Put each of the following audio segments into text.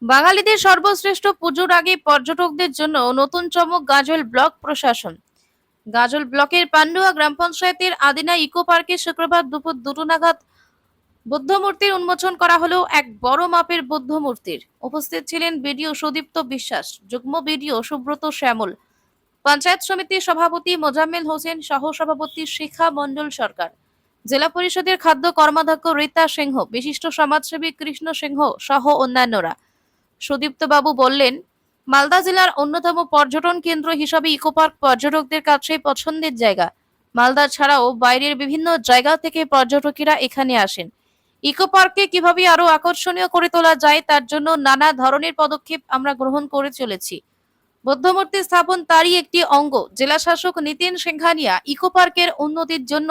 বাঙালিদের সর্বশ্রেষ্ঠ পুজোর আগে পর্যটকদের জন্য নতুন চমক গাজল ব্লক প্রশাসন। গাজল ব্লকের পান্ডুয়া গ্রাম পঞ্চায়েতের আদিনা ইকো পার্কে শুক্রবার দুপুর 2টা নাগাদ বুদ্ধ মূর্তির উন্মোচন করা হলো। এক বড় মাপের বুদ্ধ মূর্তির উপস্থিত ছিলেন বিডিও সুদীপ্ত বিশ্বাস, যুগ্ম বিডিও সুব্রত শ্যামল, পঞ্চায়েত সমিতির সভাপতি মোজাম্মেল হোসেন, সহ সভাপতি শিখা মণ্ডল সরকার, জেলা পরিষদের খাদ্য কর্মাধ্যক্ষ রীতা সিংহ, বিশিষ্ট সমাজসেবী কৃষ্ণ সিংহ সহ অন্যান্যরা। সুদীপ্ত বাবু বললেন, মালদা জেলার অন্যতম পর্যটন কেন্দ্র হিসাবে ইকো পার্ক পর্যটকদের কাছে পছন্দের জায়গা। মালদা ছাড়াও বাইরের বিভিন্ন জায়গা থেকে পর্যটকেরা এখানে আসেন। ইকো পার্ককে কিভাবে আরো আকর্ষণীয় করে তোলা যায় তার জন্য নানা ধরনের পদক্ষেপ আমরা গ্রহণ করে চলেছি। বুদ্ধমূর্তি স্থাপন তারই একটি অঙ্গ। জেলা শাসক নিতিন সিংহানিয়া ইকো পার্কের উন্নতির জন্য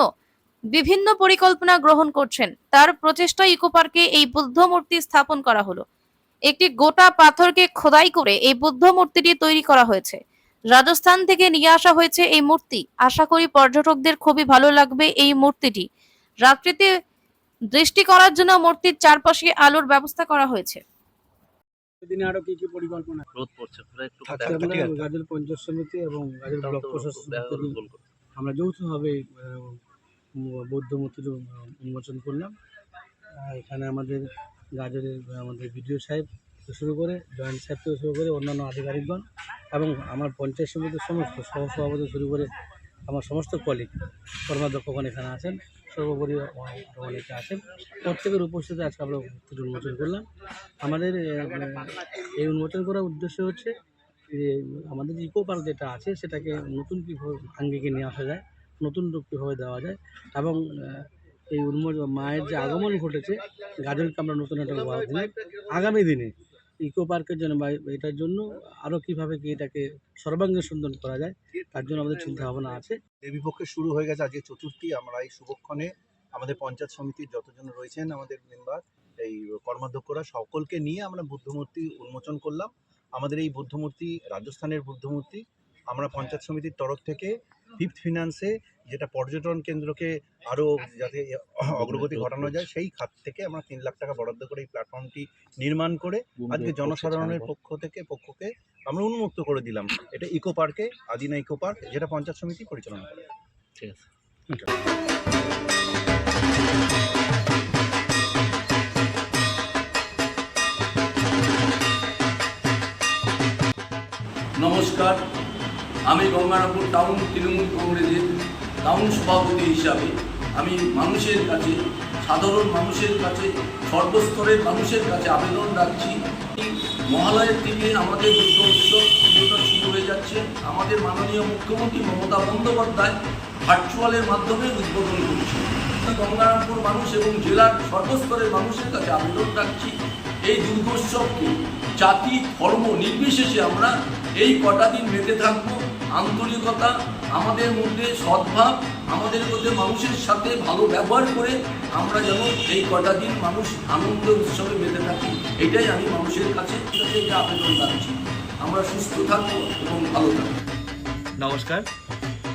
বিভিন্ন পরিকল্পনা গ্রহণ করছেন। তার প্রচেষ্টায় ইকো পার্কে এই বুদ্ধ মূর্তি স্থাপন করা হলো। একটি গোটা পাথরকে খোদাই করে এই বুদ্ধ মূর্তিটি তৈরি করা হয়েছে। রাজস্থান থেকে নিয়ে আসা হয়েছে এই মূর্তি। আশা করি পর্যটকদের খুবই ভালো লাগবে এই মূর্তিটি। রাত্রিতে দৃষ্টি করার জন্য মূর্তির চারপাশে আলোর ব্যবস্থা করা হয়েছে। দিনে আরো কি কি পরিকল্পনা রোদ পড়ছে পুরো একটু থাকছে? আমরা গাজল পঞ্চায়েত সমিতি এবং গাজল ব্লক প্রশাসন আমরা যৌথভাবে বৌদ্ধ মূর্তির উন্মোচন করলাম। এখানে আমাদের গাজলের আমাদের বিডিও সাহেব থেকে শুরু করে জয়েন্ট সাহেব থেকে শুরু করে অন্যান্য আধিকারিকগণ এবং আমার পঞ্চায়েত সমিতির সমস্ত সহসভাপতি শুরু করে আমার সমস্ত কলিগ কর্মাধ্যক্ষগণ এখানে আছেন, সর্বোপরি অনেকে আছেন। প্রত্যেকের উপস্থিতি আজকে আমরা মূর্তির উন্মোচন করলাম। আমাদের এই উন্মোচন করার উদ্দেশ্য হচ্ছে যে আমাদের ইকো পার্ক যেটা আছে সেটাকে নতুন কীভাবে আঙ্গিকে নিয়ে আসা যায়, নতুন রূপ কীভাবে দেওয়া যায় এবং এই মায়ের যে আগমন ঘটেছে গাজলকে আমরা নতুন একটা উপহার দিলাম। আগামী দিনে ইকো পার্কের জন্য বা এটার জন্য আরও কীভাবে কি এটাকে সর্বাঙ্গীন সুন্দর করা যায় তার জন্য আমাদের চিন্তা ভাবনা আছে। দেবীপক্ষে শুরু হয়ে গেছে আজকে চতুর্থী। আমরা এই শুভক্ষণে আমাদের পঞ্চায়েত সমিতির যতজন রয়েছেন আমাদের মেম্বার, এই কর্মাধ্যক্ষরা সকলকে নিয়ে আমরা বুদ্ধমূর্তি উন্মোচন করলাম। আমাদের এই বুদ্ধমূর্তি রাজস্থানের বুদ্ধমূর্তি। আমরা পঞ্চায়েত সমিতির তরফ থেকে 5th ফিনান্সে যেটা পর্যটন কেন্দ্রকে আরও যাতে অগ্রগতি ঘটানো যায় সেই খাত থেকে আমরা 3 লাখ টাকা বরাদ্দ করে এই প্ল্যাটফর্মটি নির্মাণ করে আজকে জনসাধারণের পক্ষকে আমরা উন্মুক্ত করে দিলাম। এটা ইকো পার্কে, আদিনা ইকো পার্ক, যেটা পঞ্চায়েত সমিতি পরিচালনা করে। ঠিক আছে। নমস্কার, আমি গঙ্গারামপুর টাউন তৃণমূল কংগ্রেসের টাউন সভাপতি হিসাবে আমি মানুষের কাছে, সাধারণ মানুষের কাছে, সর্বস্তরের মানুষের কাছে আবেদন রাখছি। মহালয়ের থেকে আমাদের দুর্গা উৎসব পুজোটা শুরু হয়ে যাচ্ছে। আমাদের মাননীয় মুখ্যমন্ত্রী মমতা বন্দ্যোপাধ্যায় ভার্চুয়ালের মাধ্যমে উদ্বোধন করছে। গঙ্গারামপুর মানুষ এবং জেলার সর্বস্তরের মানুষের কাছে আবেদন রাখছি, এই দুর্গোৎসবকে জাতি ধর্ম নির্বিশেষে আমরা এই কটা দিন মেতে থাকবো। আন্তরিকতা, আমাদের মধ্যে সদ্ভাব, আমাদের মধ্যে মানুষের সাথে ভালো ব্যবহার করে আমরা যেন এই কটা দিন মানুষ আনন্দ উৎসবে মেতে থাকি, এটাই আমি মানুষের কাছে আবেদন রাখছি। আমরা সুস্থ থাকবো এবং ভালো থাকবো। নমস্কার,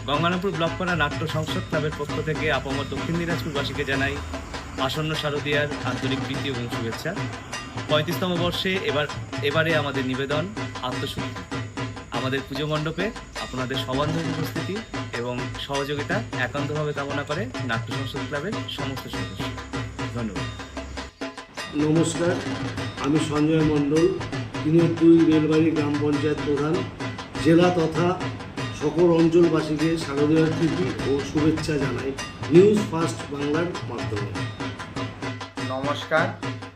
গঙ্গারামপুর ব্লক পাড়া নাট্য সংসদ ক্লাবের পক্ষ থেকে আপামর দক্ষিণ দিনাজপুরবাসীকে জানাই আসন্ন শারদীয়ার আন্তরিক প্রীতি এবং শুভেচ্ছা। 35তম বর্ষে এবারে আমাদের নিবেদন আত্মশুদ্ধি। আমাদের পুজো মণ্ডপে আপনাদের সবান্ধব উপস্থিতি এবং সহযোগিতা একান্তভাবে কামনা করে নাট্য সংসদ ক্লাবের সমস্ত সদস্য। ধন্যবাদ। নমস্কার, আমি সঞ্জয় মণ্ডল, 3-2 রেলবাড়ি গ্রাম পঞ্চায়েত প্রধান। জেলা তথা সকল অঞ্চলবাসীকে শারদীয়ার প্রীতি ও শুভেচ্ছা জানাই নিউজ ফার্স্ট বাংলার মাধ্যমে। নমস্কার,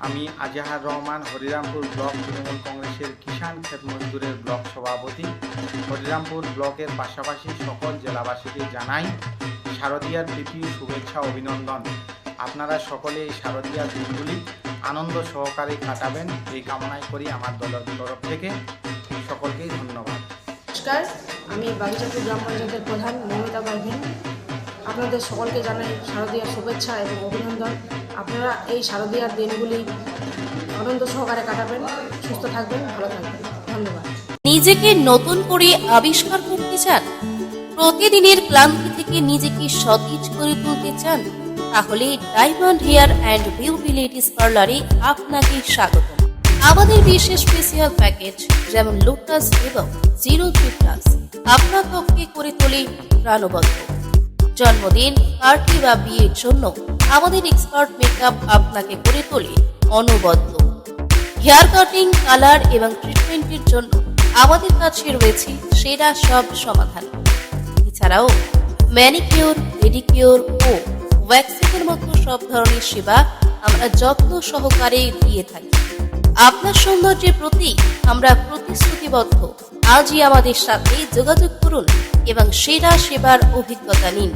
আমি আজাহার রহমান, হরিরামপুর ব্লক তৃণমূল কংগ্রেসের কিষাণ ক্ষেত মজদুরের ব্লক সভাপতি। হরিরামপুর ব্লকের পাশাপাশি সকল জেলাবাসীকে জানাই শারদীয়ার প্রীতি, শুভেচ্ছা, অভিনন্দন। আপনারা সকলে এই শারদীয়ার দিনগুলি আনন্দ সহকারে কাটাবেন এই কামনাই করি আমার দলের তরফ থেকে। সকলকেই ধন্যবাদ। নমস্কার, আমি বাগিচাপুর গ্রাম পঞ্চায়েতের প্রধান মমিতা পারভিন। আপনাদের সকলকে জানাই শারদীয়ার শুভেচ্ছা এবং অভিনন্দন। আপনারা এই শারদীয়ার দিনগুলি আনন্দ সহকারে কাটাবেন, সুস্থ থাকবেন, ভালো থাকবেন। ধন্যবাদ। নিজেকে নতুন করে আবিষ্কার করতে চান? প্রতিদিনের ক্লান্তি থেকে নিজেকে সতেজ করে তুলতে চান? তাহলে diamond hair and beauty ladies পার্লারে আপনাকে স্বাগত। আমাদের বিশেষ স্পেশাল প্যাকেজ যেমন লোটাস এবং 03+ আপনার ত্বককে করে তোলে প্রাণবন্ত। জন্মদিন, পার্টি বা বিয়ের জন্য আমাদের এক্সপার্ট মেকআপ আপনাকে করে তোলে অনবদ্য। হেয়ার কাটিং, কালার এবং ট্রিটমেন্টের জন্য আমাদের কাছে রয়েছে সেরা সব সমাধান। এছাড়াও ম্যানিকিউর, পেডিকিউর ও ওয়্যাক্সিংয়ের মতো সব ধরনের সেবা আমরা যত্ন সহকারে দিয়ে থাকি। আপনার সৌন্দর্যের প্রতি আমরা প্রতিশ্রুতিবদ্ধ। আজই আমাদের সাথে যোগাযোগ করুন এবং সেরা সেবার অভিজ্ঞতা নিন।